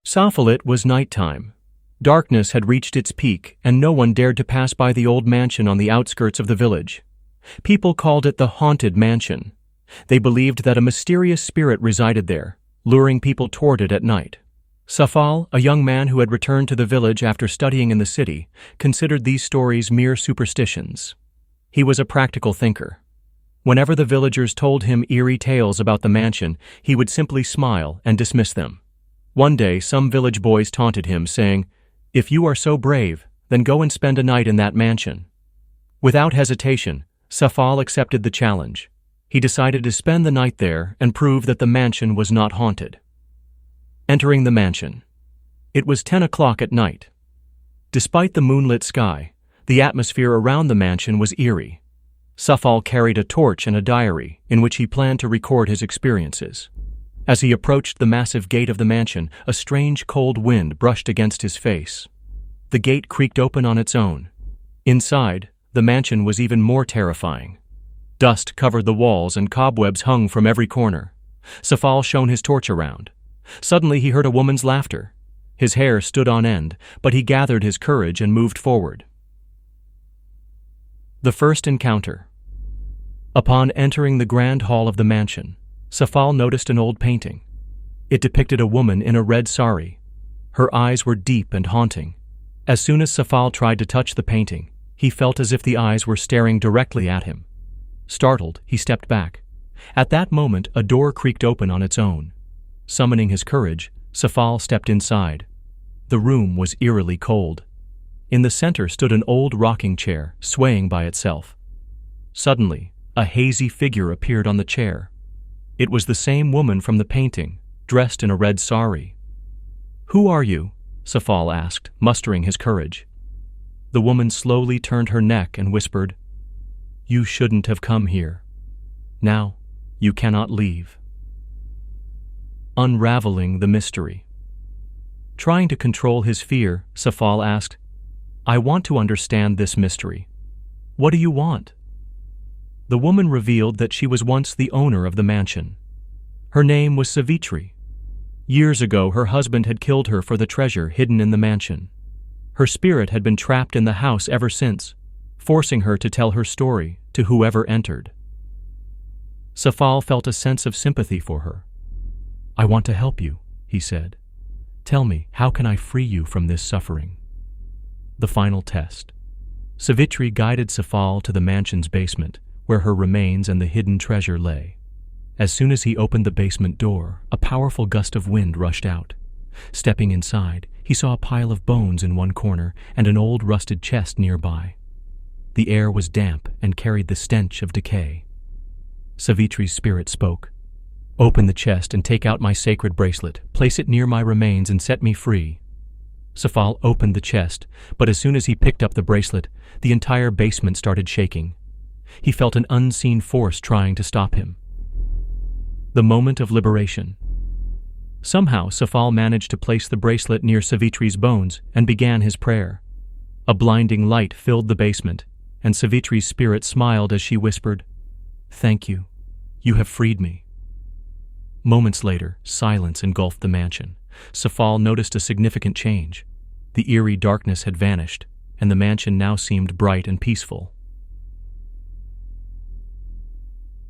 Safalit was nighttime. Darkness had reached its peak, and no one dared to pass by the old mansion on the outskirts of the village. People called it the Haunted Mansion. They believed that a mysterious spirit resided there, luring people toward it at night. Safal, a young man who had returned to the village after studying in the city, considered these stories mere superstitions. He was a practical thinker. Whenever the villagers told him eerie tales about the mansion, he would simply smile and dismiss them. One day, some village boys taunted him, saying, "If you are so brave, then go and spend a night in that mansion." Without hesitation, Safal accepted the challenge. He decided to spend the night there and prove that the mansion was not haunted. Entering the mansion. It was 10 o'clock at night. Despite the moonlit sky, the atmosphere around the mansion was eerie. Safal carried a torch and a diary in which he planned to record his experiences. As he approached the massive gate of the mansion, a strange cold wind brushed against his face. The gate creaked open on its own. Inside, the mansion was even more terrifying. Dust covered the walls and cobwebs hung from every corner. Safal shone his torch around. Suddenly he heard a woman's laughter. His hair stood on end, but he gathered his courage and moved forward. The first encounter. Upon entering the grand hall of the mansion, Safal noticed an old painting. It depicted a woman in a red sari. Her eyes were deep and haunting. As soon as Safal tried to touch the painting, he felt as if the eyes were staring directly at him. Startled, he stepped back. At that moment, a door creaked open on its own. Summoning his courage, Safal stepped inside. The room was eerily cold. In the center stood an old rocking chair, swaying by itself. Suddenly, a hazy figure appeared on the chair. It was the same woman from the painting, dressed in a red sari. "Who are you?" Safal asked, mustering his courage. The woman slowly turned her neck and whispered, "You shouldn't have come here. Now, you cannot leave." Unraveling the mystery. Trying to control his fear, Safal asked, "I want to understand this mystery. What do you want?" The woman revealed that she was once the owner of the mansion. Her name was Savitri. Years ago, her husband had killed her for the treasure hidden in the mansion. Her spirit had been trapped in the house ever since, forcing her to tell her story to whoever entered. Safal felt a sense of sympathy for her. "I want to help you," he said. "Tell me, how can I free you from this suffering?" The final test. Savitri guided Safal to the mansion's basement, where her remains and the hidden treasure lay. As soon as he opened the basement door, a powerful gust of wind rushed out. Stepping inside, he saw a pile of bones in one corner and an old rusted chest nearby. The air was damp and carried the stench of decay. Savitri's spirit spoke. "Open the chest and take out my sacred bracelet. Place it near my remains and set me free." Safal opened the chest, but as soon as he picked up the bracelet, the entire basement started shaking. He felt an unseen force trying to stop him. The moment of liberation. Somehow, Safal managed to place the bracelet near Savitri's bones and began his prayer. A blinding light filled the basement, and Savitri's spirit smiled as she whispered, "Thank you. You have freed me." Moments later, silence engulfed the mansion. Safal noticed a significant change. The eerie darkness had vanished, and the mansion now seemed bright and peaceful.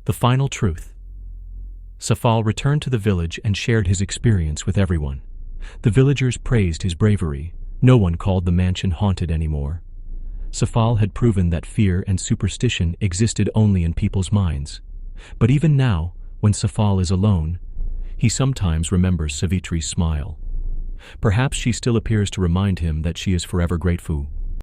The final truth. Safal returned to the village and shared his experience with everyone. The villagers praised his bravery. No one called the mansion haunted anymore. Safal had proven that fear and superstition existed only in people's minds. But even now, when Safal is alone, he sometimes remembers Savitri's smile. Perhaps she still appears to remind him that she is forever grateful.